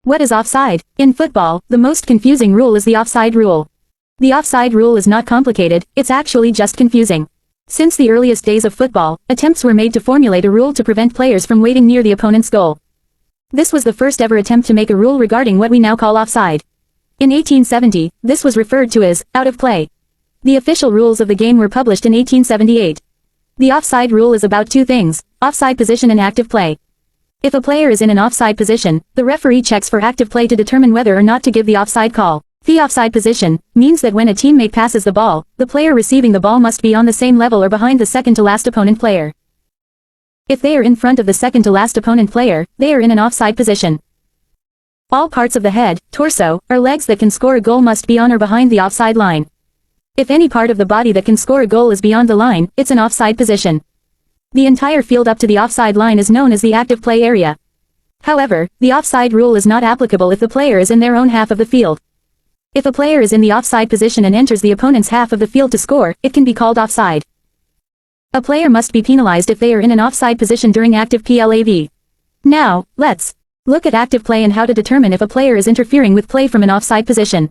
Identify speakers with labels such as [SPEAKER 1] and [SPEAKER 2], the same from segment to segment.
[SPEAKER 1] What is offside? In football, the most confusing rule is the offside rule. The offside rule is not complicated, it's actually just confusing. Since the earliest days of football, attempts were made to formulate a rule to prevent players from waiting near the opponent's goal. This was the first ever attempt to make a rule regarding what we now call offside. In 1870, this was referred to as out of play. The official rules of the game were published in 1878. The offside rule is about two things: offside position and active play. If a player is in an offside position, the referee checks for active play to determine whether or not to give the offside call. The offside position means that when a teammate passes the ball, the player receiving the ball must be on the same level or behind the second-to-last opponent player. If they are in front of the second-to-last opponent player, they are in an offside position. All parts of the head, torso, or legs that can score a goal must be on or behind the offside line. If any part of the body that can score a goal is beyond the line, it's an offside position. The entire field up to the offside line is known as the active play area. However, the offside rule is not applicable if the player is in their own half of the field. If a player is in the offside position and enters the opponent's half of the field to score, it can be called offside. A player must be penalized if they are in an offside position during active play. Now, let's look at active play and how to determine if a player is interfering with play from an offside position.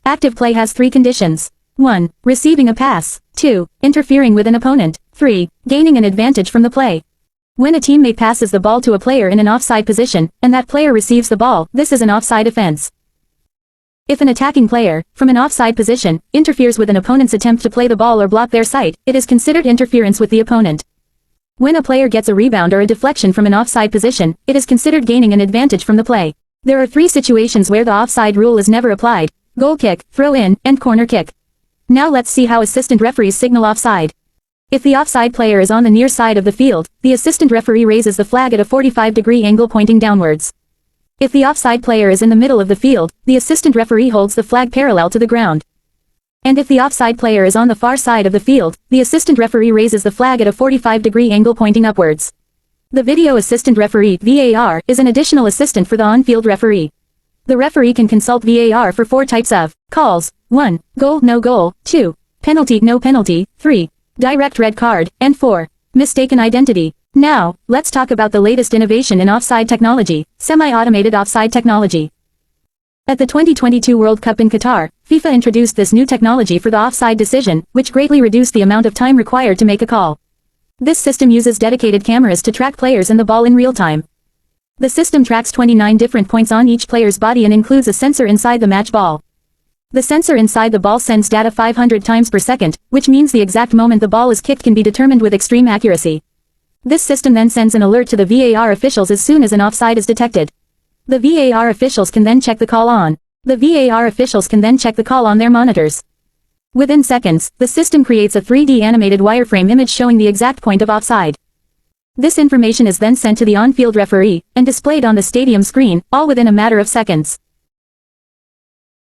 [SPEAKER 1] Active play has three conditions. 1. Receiving a pass. 2. Interfering with an opponent. 3. Gaining an advantage from the play. When a teammate passes the ball to a player in an offside position, and that player receives the ball, this is an offside offense. If an attacking player, from an offside position, interferes with an opponent's attempt to play the ball or block their sight, it is considered interference with the opponent. When a player gets a rebound or a deflection from an offside position, it is considered gaining an advantage from the play. There are three situations where the offside rule is never applied: goal kick, throw-in, and corner kick. Now let's see how assistant referees signal offside. If the offside player is on the near side of the field, the assistant referee raises the flag at a 45-degree angle pointing downwards. If the offside player is in the middle of the field, the assistant referee holds the flag parallel to the ground. And if the offside player is on the far side of the field, the assistant referee raises the flag at a 45-degree angle pointing upwards. The video assistant referee (VAR) is an additional assistant for the on-field referee. The referee can consult VAR for four types of calls: 1. Goal, no goal; 2. Penalty, no penalty; 3. Direct red card; and 4. Mistaken identity. Now, let's talk about the latest innovation in offside technology: semi-automated offside technology. At the 2022 World Cup in Qatar, FIFA introduced this new technology for the offside decision, which greatly reduced the amount of time required to make a call. This system uses dedicated cameras to track players and the ball in real time. The system tracks 29 different points on each player's body and includes a sensor inside the match ball. The sensor inside the ball sends data 500 times per second, which means the exact moment the ball is kicked can be determined with extreme accuracy. This system then sends an alert to the VAR officials as soon as an offside is detected. The VAR officials can then check the call on their monitors. Within seconds, the system creates a 3D animated wireframe image showing the exact point of offside. This information is then sent to the on-field referee, and displayed on the stadium screen, all within a matter of seconds.